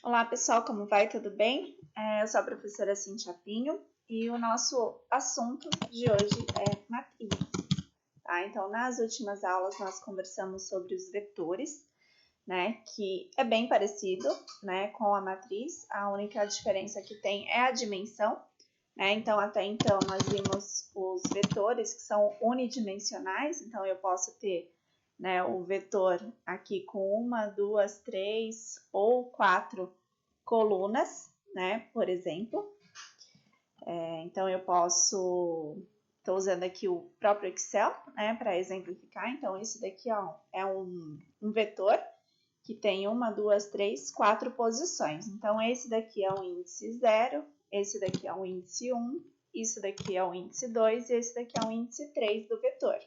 Olá pessoal, como vai? Tudo bem? Eu sou a professora Cintia Pinho e o nosso assunto de hoje é matriz. Tá? Então, nas últimas aulas nós conversamos sobre os vetores, né, que é bem parecido, né, com a matriz. A única diferença que tem é a dimensão, né? Então, até então nós vimos os vetores que são unidimensionais. Então, eu posso ter, né, o vetor aqui com 1, 2, 3 ou 4 colunas, né, por exemplo. Então, eu posso... Estou usando aqui o próprio Excel, né, para exemplificar. Então, esse daqui, ó, é um vetor que tem 1, 2, 3, 4 posições. Então, esse daqui é o índice 0, esse daqui é o índice 1, isso daqui é o índice 2 e esse daqui é o índice 3 do vetor.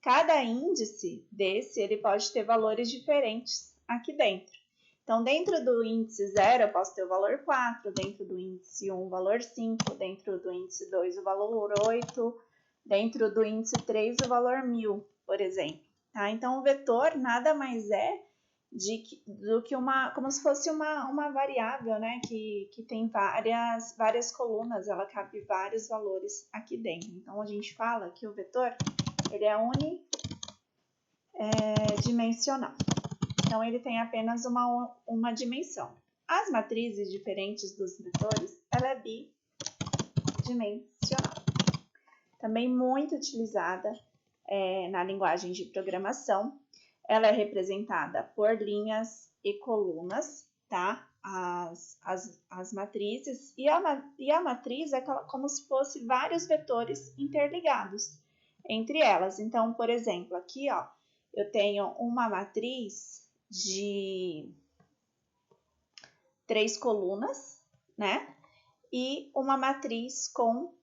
Cada índice desse, ele pode ter valores diferentes aqui dentro. Então, dentro do índice 0, eu posso ter o valor 4, dentro do índice 1, o valor 5, dentro do índice 2, o valor 8, dentro do índice 3, o valor 1000, por exemplo. Tá? Então, o vetor nada mais é do que como se fosse uma variável, né, que tem várias colunas, ela cabe vários valores aqui dentro. Então, a gente fala que o vetor, ele é unidimensional. Então, ele tem apenas uma dimensão. As matrizes diferentes dos vetores, ela é bidimensional. Também muito utilizada na linguagem de programação. Ela é representada por linhas e colunas, tá? As matrizes. E a matriz é como se fosse vários vetores interligados entre elas. Então, por exemplo, aqui, ó, eu tenho uma matriz de 3 colunas, né? E uma matriz com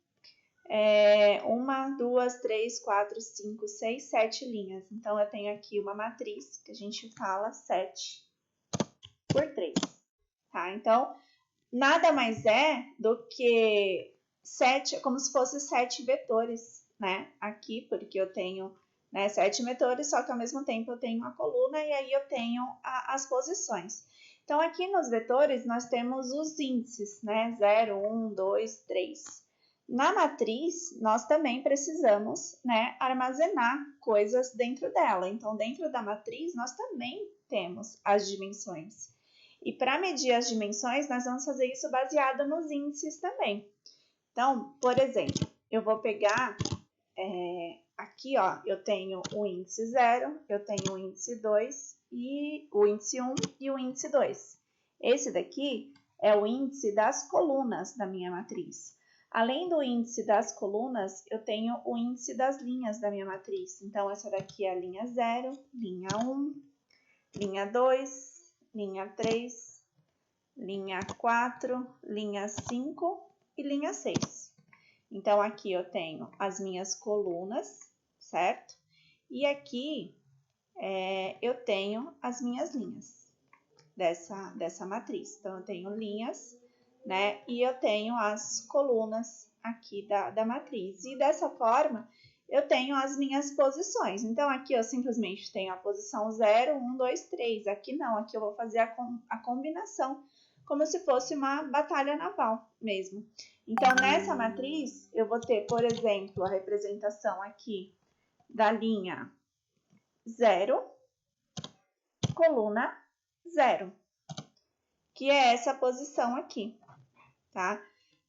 1, 2, 3, 4, 5, 6, 7 linhas. Então, eu tenho aqui uma matriz que a gente fala 7 por 3. Tá? Então, nada mais é do que 7, como se fosse 7 vetores, né? Aqui, porque eu tenho 7 vetores, só que ao mesmo tempo eu tenho a coluna e aí eu tenho as posições. Então, aqui nos vetores nós temos os índices, né? 0, 1, 2, 3. Na matriz, nós também precisamos, né, armazenar coisas dentro dela. Então, dentro da matriz, nós também temos as dimensões. E para medir as dimensões, nós vamos fazer isso baseado nos índices também. Então, por exemplo, eu vou pegar aqui, ó, eu tenho o índice 0, eu tenho o índice 2, e o índice 1 e o índice 2. Esse daqui é o índice das colunas da minha matriz. Além do índice das colunas, eu tenho o índice das linhas da minha matriz. Então, essa daqui é a linha 0, linha 1, linha 2, linha 3, linha 4, linha 5 e linha 6. Então, aqui eu tenho as minhas colunas, certo? E aqui eu tenho as minhas linhas dessa matriz. Então, eu tenho linhas, né? E eu tenho as colunas aqui da matriz. E dessa forma, eu tenho as minhas posições. Então, aqui eu simplesmente tenho a posição 0, 1, 2, 3. Aqui não, aqui eu vou fazer a combinação, como se fosse uma batalha naval mesmo. Então, nessa matriz, eu vou ter, por exemplo, a representação aqui da linha 0, coluna 0, que é essa posição aqui, tá?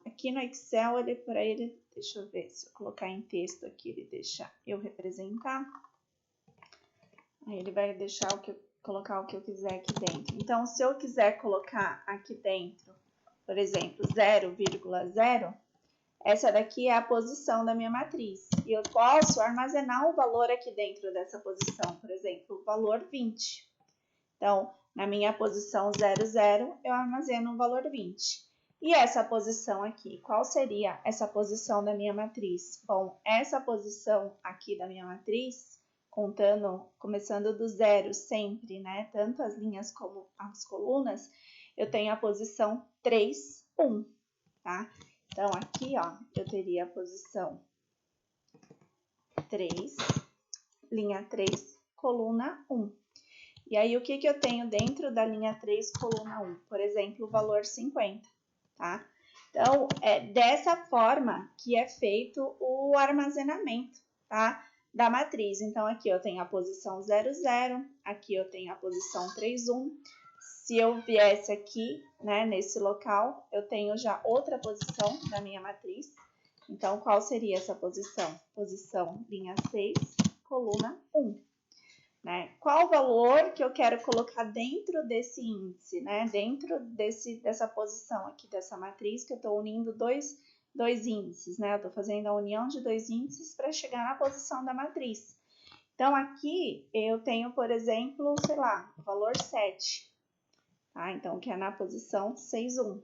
Aqui no Excel, deixa eu ver se eu colocar em texto aqui, ele deixa eu representar. Aí ele vai deixar colocar o que eu quiser aqui dentro. Então, se eu quiser colocar aqui dentro, por exemplo, 0,0, essa daqui é a posição da minha matriz. E eu posso armazenar um valor aqui dentro dessa posição, por exemplo, o valor 20. Então, na minha posição 00, eu armazeno o valor 20. E essa posição aqui, qual seria essa posição da minha matriz? Bom, essa posição aqui da minha matriz, começando do 0 sempre, né? Tanto as linhas como as colunas, eu tenho a posição 3, 1, tá? Então, aqui, ó, eu teria a posição 3, linha 3, coluna 1. E aí, o que eu tenho dentro da linha 3, coluna 1? Por exemplo, o valor 50, tá? Então, é dessa forma que é feito o armazenamento, tá? Da matriz. Então, aqui eu tenho a posição 00, aqui eu tenho a posição 31. Se eu viesse aqui, né, nesse local, eu tenho já outra posição da minha matriz. Então, qual seria essa posição? Posição linha 6, coluna 1. Né? Qual o valor que eu quero colocar dentro desse índice, né? Dentro dessa posição aqui, dessa matriz, que eu estou unindo dois índices, né? Eu estou fazendo a união de dois índices para chegar na posição da matriz. Então, aqui eu tenho, por exemplo, sei lá, o valor 7. Tá? Então, que é na posição 6,1.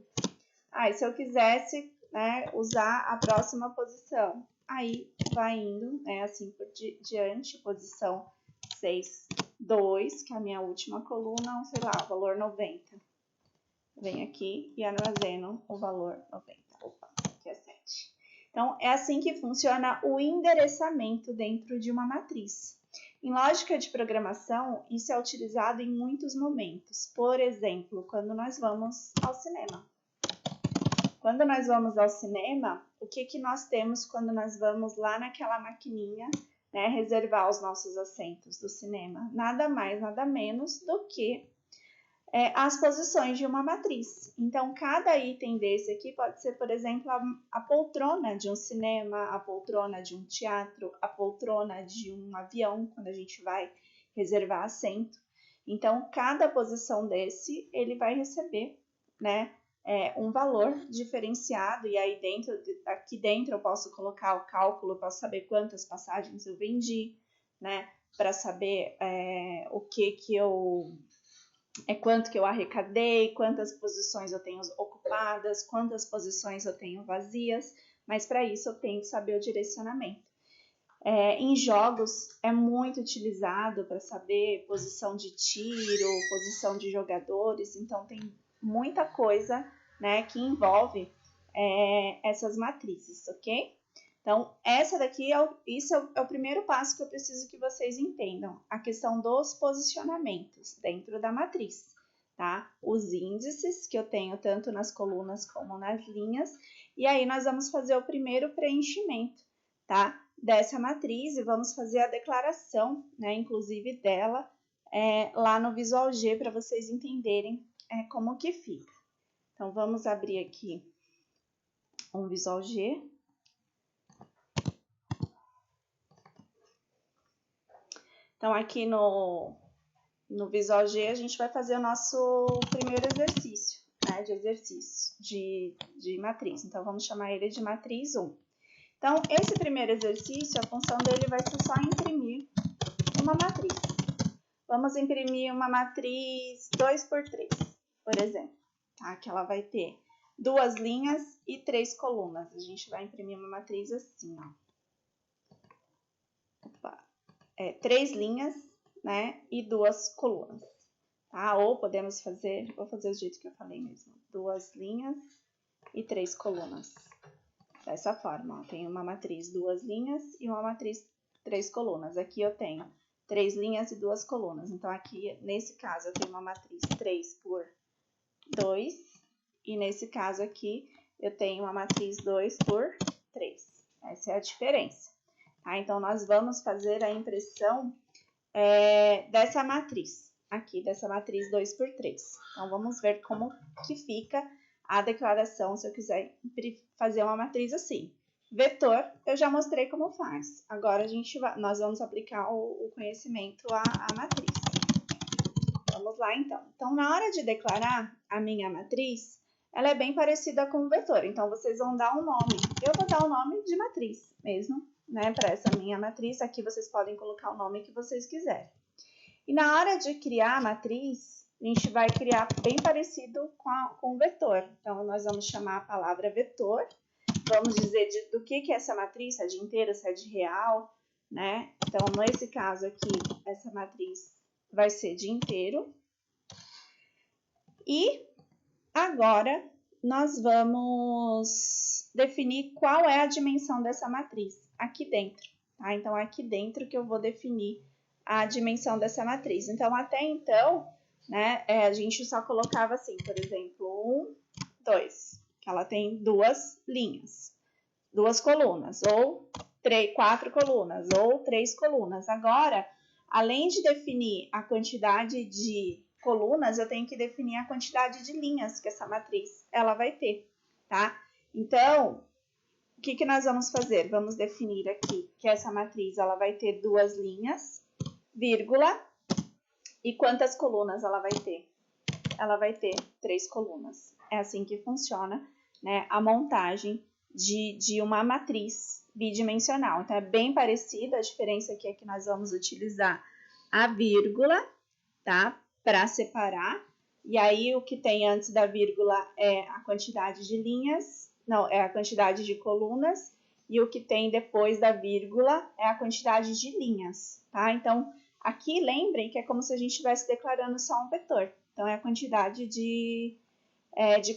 E se eu quisesse, né, usar a próxima posição, aí vai indo, né, assim por diante, posição 6,2, que é a minha última coluna, sei lá, o valor 90. Venho aqui e armazeno o valor 90. Opa, aqui é 7. Então, é assim que funciona o endereçamento dentro de uma matriz. Em lógica de programação, isso é utilizado em muitos momentos. Por exemplo, quando nós vamos ao cinema. Quando nós vamos ao cinema, o que nós temos quando nós vamos lá naquela maquininha, né, reservar os nossos assentos do cinema? Nada mais, nada menos do que as posições de uma matriz. Então, cada item desse aqui pode ser, por exemplo, a poltrona de um cinema, a poltrona de um teatro, a poltrona de um avião, quando a gente vai reservar assento. Então, cada posição desse, ele vai receber, né, um valor diferenciado, e aí aqui dentro eu posso colocar o cálculo, eu posso saber quantas passagens eu vendi, né, para saber quanto que eu arrecadei, quantas posições eu tenho ocupadas, quantas posições eu tenho vazias, mas para isso eu tenho que saber o direcionamento. Em jogos é muito utilizado para saber posição de tiro, posição de jogadores, então tem muita coisa, né, que envolve essas matrizes, ok? Então, essa daqui é o primeiro passo que eu preciso que vocês entendam, a questão dos posicionamentos dentro da matriz, tá? Os índices que eu tenho tanto nas colunas como nas linhas, e aí nós vamos fazer o primeiro preenchimento, tá? Dessa matriz e vamos fazer a declaração, né, inclusive dela, lá no Visual G para vocês entenderem como que fica. Então, vamos abrir aqui um Visual G. Então, aqui no Visual G, a gente vai fazer o nosso primeiro exercício, né, de matriz. Então, vamos chamar ele de matriz 1. Então, esse primeiro exercício, a função dele vai ser só imprimir uma matriz. Vamos imprimir uma matriz 2×3, por exemplo, tá? Que ela vai ter 2 linhas e 3 colunas. A gente vai imprimir uma matriz assim, ó. 3 linhas, né, e 2 colunas, tá? Ou podemos fazer, vou fazer do jeito que eu falei mesmo, 2 linhas e 3 colunas. Dessa forma, ó, tem uma matriz 2 linhas e uma matriz 3 colunas. Aqui eu tenho 3 linhas e 2 colunas. Então, aqui, nesse caso, eu tenho uma matriz 3×2 e nesse caso aqui, eu tenho uma matriz 2×3. Essa é a diferença. Tá? Então, nós vamos fazer a impressão dessa matriz, aqui, dessa matriz 2×3. Então, vamos ver como que fica a declaração se eu quiser fazer uma matriz assim. Vetor, eu já mostrei como faz. Agora, nós vamos aplicar o conhecimento à matriz. Vamos lá, então. Então, na hora de declarar a minha matriz, ela é bem parecida com o vetor. Então, vocês vão dar um nome. Eu vou dar o nome de matriz mesmo, né, para essa minha matriz. Aqui vocês podem colocar o nome que vocês quiserem. E na hora de criar a matriz, a gente vai criar bem parecido com o vetor. Então, nós vamos chamar a palavra vetor. Vamos dizer do que é essa matriz, se é de inteiro, se é de real, né? Então, nesse caso aqui, essa matriz vai ser de inteiro. E agora, nós vamos definir qual é a dimensão dessa matriz aqui dentro, tá? Então, é aqui dentro que eu vou definir a dimensão dessa matriz. Então, até então, né, a gente só colocava assim, por exemplo, 1, 2, que ela tem 2 linhas, 2 colunas, ou 4 colunas, ou 3 colunas. Agora, além de definir a quantidade de colunas, eu tenho que definir a quantidade de linhas que essa matriz ela vai ter, tá? Então, o que nós vamos fazer? Vamos definir aqui que essa matriz ela vai ter 2 linhas, vírgula, e quantas colunas ela vai ter? Ela vai ter 3 colunas. É assim que funciona, né, a montagem de uma matriz bidimensional. Então, é bem parecido, a diferença aqui é que nós vamos utilizar a vírgula, tá, para separar. E aí, o que tem antes da vírgula é a quantidade de linhas, não, é a quantidade de colunas, e o que tem depois da vírgula é a quantidade de linhas, tá? Então, aqui, lembrem que é como se a gente estivesse declarando só um vetor. Então, é a quantidade de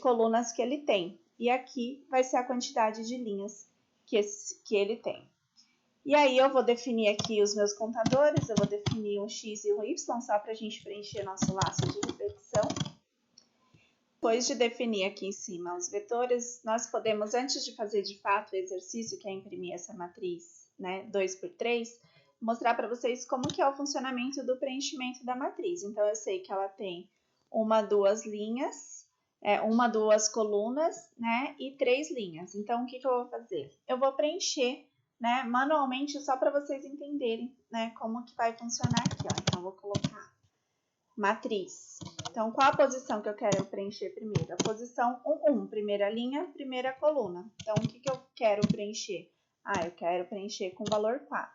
colunas que ele tem. E aqui vai ser a quantidade de linhas que ele tem. E aí, eu vou definir aqui os meus contadores. Eu vou definir um x e um y, só para a gente preencher nosso laço de repetição. Depois de definir aqui em cima os vetores, nós podemos, antes de fazer de fato o exercício, que é imprimir essa matriz, né, 2×3, mostrar para vocês como que é o funcionamento do preenchimento da matriz. Então, eu sei que ela tem 1, 2 linhas, 1, 2 colunas, né, e 3 linhas. Então, o que eu vou fazer? Eu vou preencher, né, manualmente, só para vocês entenderem, né, como que vai funcionar aqui, ó. Então, eu vou colocar matriz. Então, qual a posição que eu quero preencher primeiro? A posição 1, primeira linha, primeira coluna. Então, o que eu quero preencher? Eu quero preencher com o valor 4.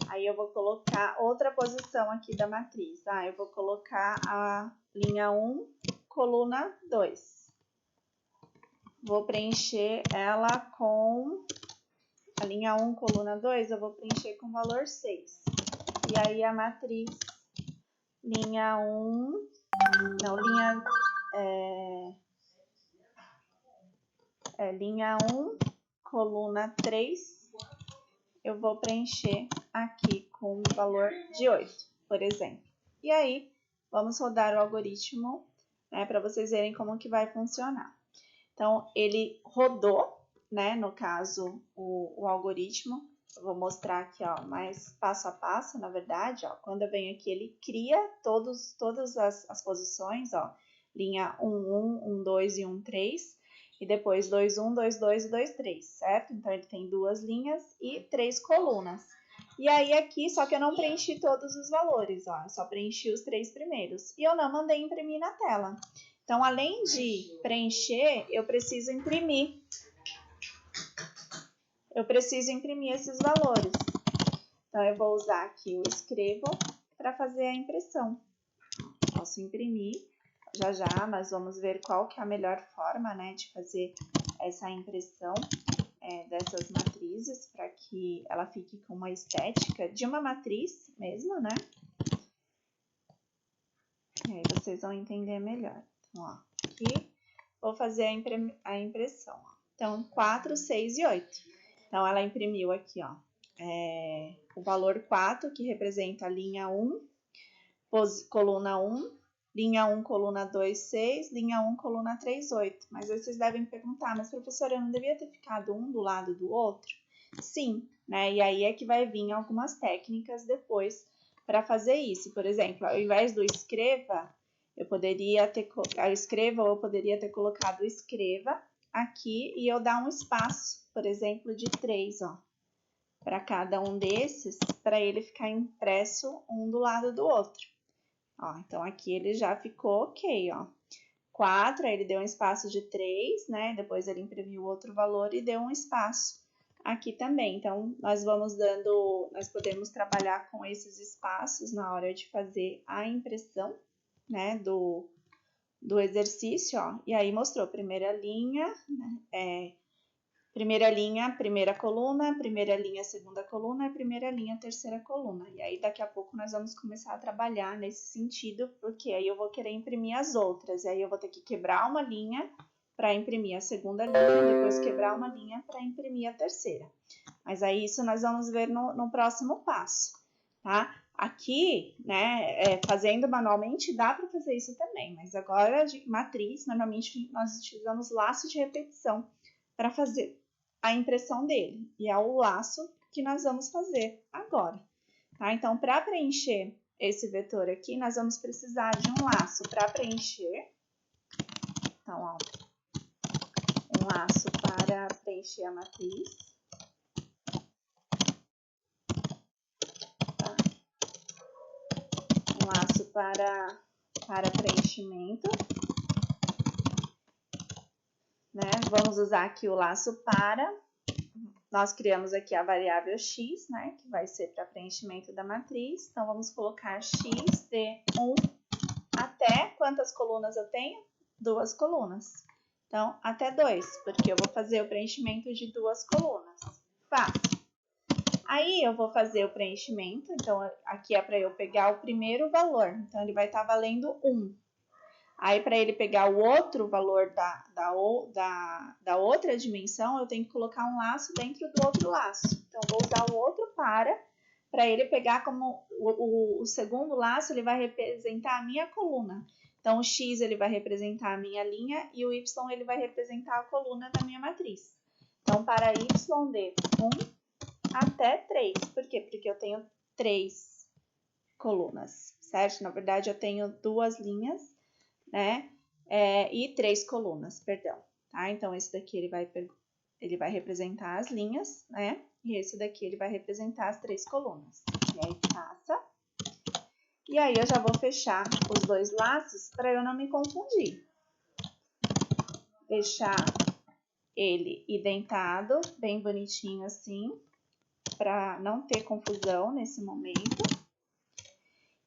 Aí, eu vou colocar outra posição aqui da matriz. Eu vou colocar a linha 1, coluna 2. Vou preencher ela com a linha 1, coluna 2, eu vou preencher com o valor 6. E aí, a matriz linha 1, não, linha 1, coluna 3, eu vou preencher aqui com o valor de 8, por exemplo. E aí, vamos rodar o algoritmo, né, para vocês verem como que vai funcionar. Então, ele rodou, né, no caso, o algoritmo. Eu vou mostrar aqui, ó, mais passo a passo, na verdade, ó. Quando eu venho aqui, ele cria todas as posições, ó. Linha 1, 1, 1, 2 e 1, 3. E depois 2, 1, 2, 2 e 2, 3, certo? Então, ele tem 2 linhas e 3 colunas. E aí, aqui, só que eu não preenchi todos os valores, ó. Eu só preenchi os 3 primeiros. E eu não mandei imprimir na tela. Então, além de preencher, eu preciso imprimir. Eu preciso imprimir esses valores. Então, eu vou usar aqui o escrevo para fazer a impressão. Posso imprimir. Já já nós vamos ver qual que é a melhor forma, né, de fazer essa impressão dessas matrizes, para que ela fique com uma estética de uma matriz mesmo, né? E aí vocês vão entender melhor. Então, ó, aqui vou fazer a impressão. Ó. Então, 4, 6 e 8. Então, ela imprimiu aqui, ó, o valor 4, que representa a linha 1, coluna 1, linha 1, coluna 2, 6, linha 1, coluna 3, 8. Mas aí vocês devem perguntar, mas professora, eu não devia ter ficado um do lado do outro? Sim, né? E aí é que vai vir algumas técnicas depois para fazer isso. Por exemplo, ao invés do escreva, eu poderia ter colocado escreva aqui e eu dar um espaço, por exemplo, de 3, ó, para cada um desses, para ele ficar impresso um do lado do outro. Ó, então, aqui ele já ficou ok, ó. 4, aí ele deu um espaço de 3, né? Depois ele imprimiu outro valor e deu um espaço aqui também. Então, nós podemos trabalhar com esses espaços na hora de fazer a impressão, né, do exercício, ó. E aí mostrou primeira linha, primeira coluna, primeira linha, segunda coluna e primeira linha, terceira coluna. E aí daqui a pouco nós vamos começar a trabalhar nesse sentido, porque aí eu vou querer imprimir as outras. E aí eu vou ter que quebrar uma linha para imprimir a segunda linha, depois quebrar uma linha para imprimir a terceira. Mas aí isso nós vamos ver no próximo passo, tá? Aqui, né, fazendo manualmente, dá para fazer isso também, mas agora de matriz, normalmente nós utilizamos laço de repetição para fazer a impressão dele. E é o laço que nós vamos fazer agora, tá? Então, para preencher esse vetor aqui, nós vamos precisar de um laço para preencher. Então, ó, um laço para preencher a matriz. Laço para preenchimento, né? Vamos usar aqui o laço para. Nós criamos aqui a variável x, né? Que vai ser para preenchimento da matriz. Então, vamos colocar x de 1 até quantas colunas eu tenho? 2 colunas. Então, até 2, porque eu vou fazer o preenchimento de 2 colunas. Fácil. Aí, eu vou fazer o preenchimento, então, aqui é para eu pegar o primeiro valor, então, ele vai estar valendo 1. Aí, para ele pegar o outro valor da outra dimensão, eu tenho que colocar um laço dentro do outro laço. Então, vou usar o outro para ele pegar como o segundo laço, ele vai representar a minha coluna. Então, o x, ele vai representar a minha linha e o y, ele vai representar a coluna da minha matriz. Então, para y de 1 até 3. Por quê? Porque eu tenho 3 colunas, certo? Na verdade, eu tenho 2 linhas, né? E 3 colunas, perdão. Tá? Então, esse daqui ele vai representar as linhas, né? E esse daqui ele vai representar as 3 colunas. E aí, passa. E aí, eu já vou fechar os 2 laços para eu não me confundir. Deixar ele indentado, bem bonitinho assim, para não ter confusão nesse momento.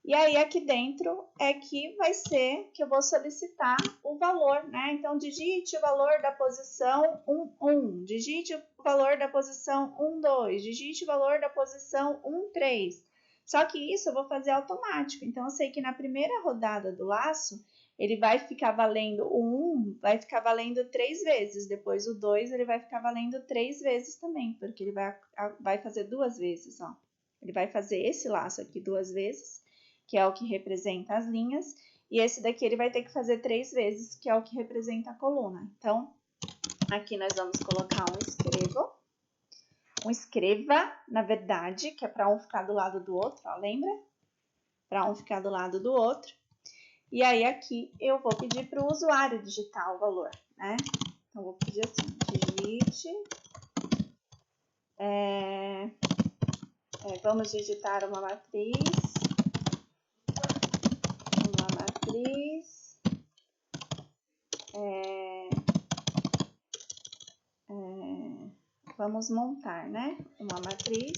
E aí, aqui dentro é que vai ser que eu vou solicitar o valor, né? Então, digite o valor da posição 1, digite o valor da posição 2, digite o valor da posição 3. Só que isso eu vou fazer automático. Então, eu sei que na primeira rodada do laço, ele vai ficar valendo o 1, vai ficar valendo 3 vezes. Depois o 2, ele vai ficar valendo 3 vezes também, porque ele vai fazer 2 vezes, ó. Ele vai fazer esse laço aqui 2 vezes, que é o que representa as linhas, e esse daqui ele vai ter que fazer 3 vezes, que é o que representa a coluna. Então, aqui nós vamos colocar um escreva, na verdade, que é para um ficar do lado do outro, ó, lembra? Para um ficar do lado do outro. E aí, aqui, eu vou pedir para o usuário digitar o valor, né? Então, eu vou pedir assim, digite. Vamos digitar uma matriz. Vamos montar, né? Uma matriz.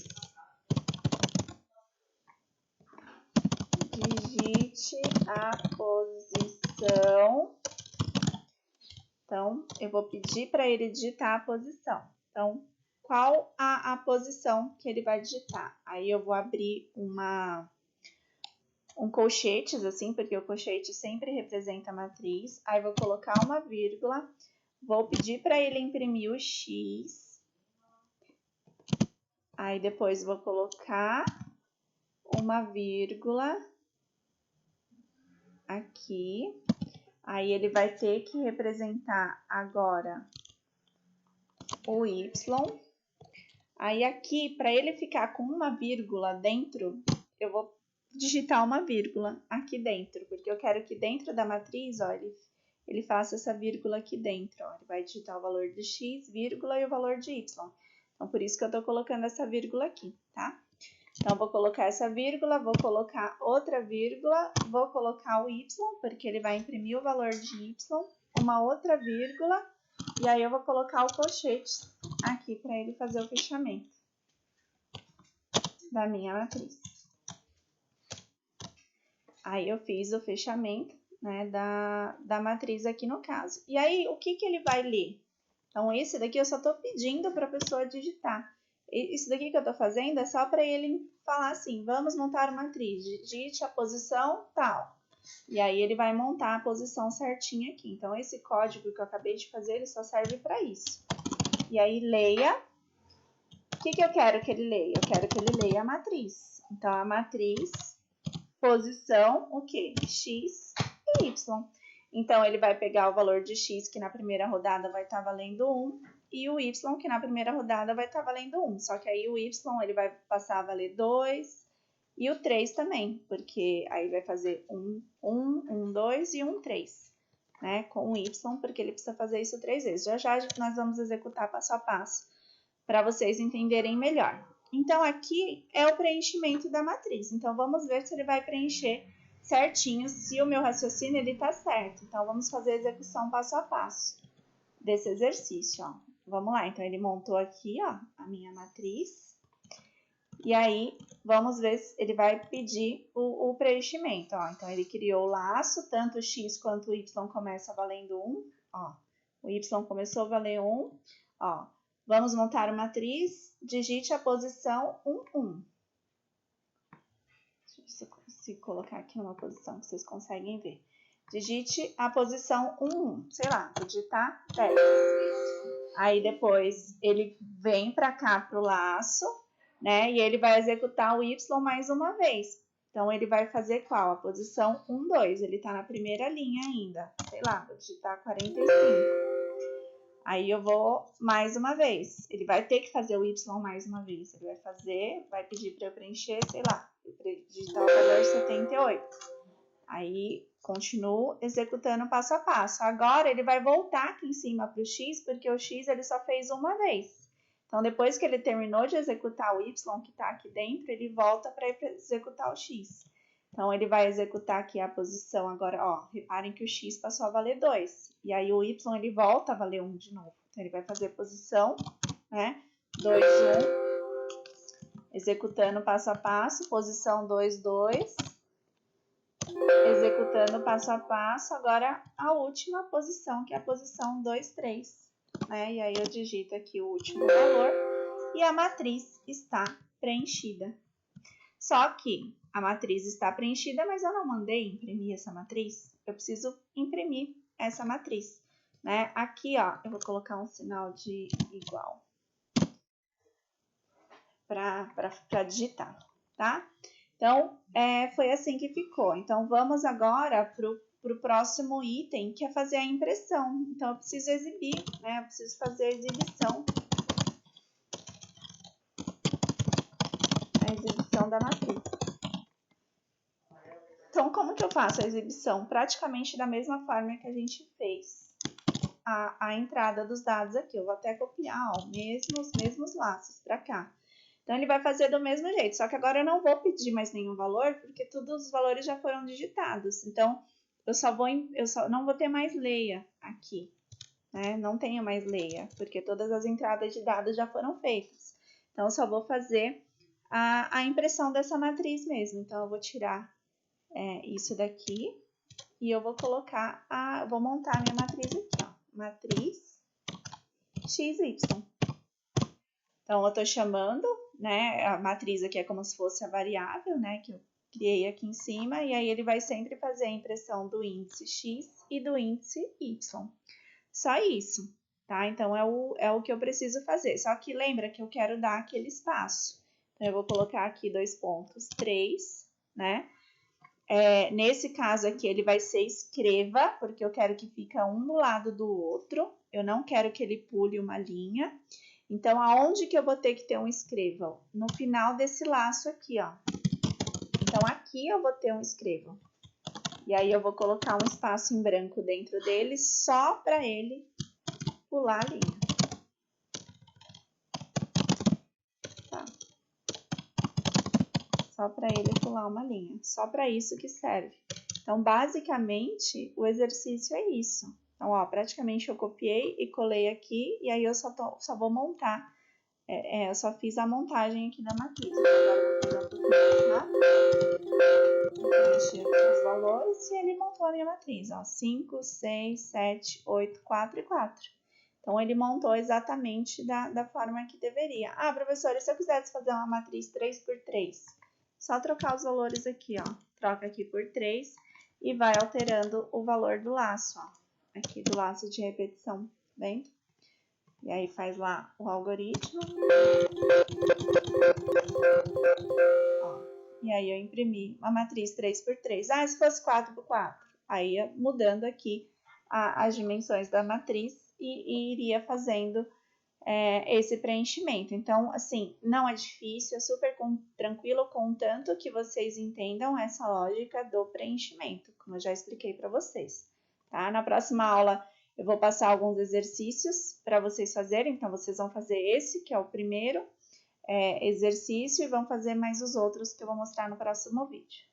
Digite a posição. Então, eu vou pedir para ele digitar a posição. Então, qual a posição que ele vai digitar? Aí, eu vou abrir um colchetes, assim, porque o colchete sempre representa a matriz. Aí, vou colocar uma vírgula. Vou pedir para ele imprimir o X. Aí, depois, vou colocar uma vírgula aqui. Aí, ele vai ter que representar agora o Y. Aí, aqui, para ele ficar com uma vírgula dentro, eu vou digitar uma vírgula aqui dentro, porque eu quero que dentro da matriz, ó, ele faça essa vírgula aqui dentro, ó. Ele vai digitar o valor de x, vírgula, e o valor de y. Então, por isso que eu tô colocando essa vírgula aqui, tá? Então, vou colocar essa vírgula, vou colocar outra vírgula, vou colocar o y, porque ele vai imprimir o valor de y, uma outra vírgula, e aí eu vou colocar o colchete aqui para ele fazer o fechamento da minha matriz. Aí, eu fiz o fechamento, né, da matriz aqui no caso. E aí, o que ele vai ler? Então, esse daqui eu só tô pedindo para a pessoa digitar. Isso daqui que eu tô fazendo é só para ele falar assim, vamos montar uma matriz, digite a posição tal. E aí, ele vai montar a posição certinha aqui. Então, esse código que eu acabei de fazer, ele só serve para isso. E aí, leia O que eu quero que ele leia? Eu quero que ele leia a matriz. Então, a matriz, posição, o quê? X e Y. Então, ele vai pegar o valor de X, que na primeira rodada vai estar valendo 1, e o Y, que na primeira rodada vai estar valendo 1. Só que aí o Y, ele vai passar a valer 2, e o 3 também, porque aí vai fazer 1, 2 e 1, 3, né? Com o Y, porque ele precisa fazer isso 3 vezes. Já nós vamos executar passo a passo, para vocês entenderem melhor. Então, aqui é o preenchimento da matriz. Então, vamos ver se ele vai preencher certinho, se o meu raciocínio ele tá certo. Então, vamos fazer a execução passo a passo desse exercício, ó. Vamos lá, então ele montou aqui, ó, a minha matriz. E aí, vamos ver se ele vai pedir o preenchimento, ó. Então, ele criou o laço, tanto o X quanto o Y começa valendo 1, ó. O Y começou a valer 1, ó. Vamos montar uma matriz, digite a posição 1, 1. Deixa eu se colocar aqui numa posição que vocês conseguem ver. Digite a posição 1, 1. Sei lá, vou digitar 10. Aí depois ele vem para cá pro laço, né? E ele vai executar o Y mais uma vez. Então, ele vai fazer qual? A posição 1, 2. Ele tá na primeira linha ainda. Sei lá, vou digitar 45. Aí eu vou mais uma vez. Ele vai ter que fazer o Y mais uma vez. Ele vai pedir para eu preencher, sei lá, digitar o valor 78. Aí continuo executando passo a passo. Agora ele vai voltar aqui em cima para o X, porque o X ele só fez uma vez. Então, depois que ele terminou de executar o Y que está aqui dentro, ele volta para executar o X. Então, ele vai executar aqui a posição agora, ó, reparem que o X passou a valer 2. E aí, o Y, ele volta a valer 1 de novo. Então, ele vai fazer posição, né, 2, 1, executando passo a passo, posição 2, 2, executando passo a passo, agora a última posição, que é a posição 2, 3, né, e aí eu digito aqui o último valor e a matriz está preenchida. Só que a matriz está preenchida, mas eu não mandei imprimir essa matriz. Eu preciso imprimir essa matriz, né? Aqui, ó, eu vou colocar um sinal de igual para digitar, tá? Então, foi assim que ficou. Então, vamos agora para o próximo item, que é fazer a impressão. Então, eu preciso exibir, né? Eu preciso fazer a exibição. A exibição da matriz. Então, como que eu faço a exibição? Praticamente da mesma forma que a gente fez a entrada dos dados aqui. Eu vou até copiar, ó, os mesmos laços para cá. Então, ele vai fazer do mesmo jeito, só que agora eu não vou pedir mais nenhum valor, porque todos os valores já foram digitados. Então, eu só não vou ter mais leia aqui, né? Não tenho mais leia, porque todas as entradas de dados já foram feitas. Então, eu só vou fazer a impressão dessa matriz mesmo. Então, eu vou tirar isso daqui e eu vou colocar, vou montar a minha matriz aqui, ó. Matriz XY. Então, eu tô chamando, né, a matriz aqui é como se fosse a variável, né, que eu criei aqui em cima, e aí ele vai sempre fazer a impressão do índice X e do índice Y. Só isso, tá? Então, é o que eu preciso fazer. Só que lembra que eu quero dar aquele espaço. Então, eu vou colocar aqui 2 pontos, 3, né? Nesse caso aqui, ele vai ser escreva, porque eu quero que fique um do lado do outro. Eu não quero que ele pule uma linha. Então, aonde que eu vou ter que ter um escreva? No final desse laço aqui, ó. Então, aqui eu vou ter um escreva. E aí, eu vou colocar um espaço em branco dentro dele, só para ele pular a linha. Tá? Só para ele pular uma linha. Só para isso que serve. Então, basicamente, o exercício é isso. Então, ó, praticamente eu copiei e colei aqui, e aí eu só vou montar. Eu só fiz a montagem aqui da matriz. Agora eu vou fazer um pouquinho mais rápido. Vou preencher aqui os valores e ele montou a minha matriz, ó. 5, 6, 7, 8, 4 e 4. Então, ele montou exatamente da forma que deveria. Ah, professora, se eu quisesse fazer uma matriz 3×3, só trocar os valores aqui, ó. Troca aqui por 3 e vai alterando o valor do laço, ó. Aqui do laço de repetição, vendo? E aí faz lá o algoritmo. Ó, e aí eu imprimi uma matriz 3×3. Ah, se fosse 4×4. Aí ia mudando aqui as dimensões da matriz e iria fazendo esse preenchimento. Então, assim, não é difícil, é super tranquilo, contanto que vocês entendam essa lógica do preenchimento, como eu já expliquei para vocês, tá? Na próxima aula eu vou passar alguns exercícios para vocês fazerem, então vocês vão fazer esse, que é o primeiro exercício, e vão fazer mais os outros que eu vou mostrar no próximo vídeo.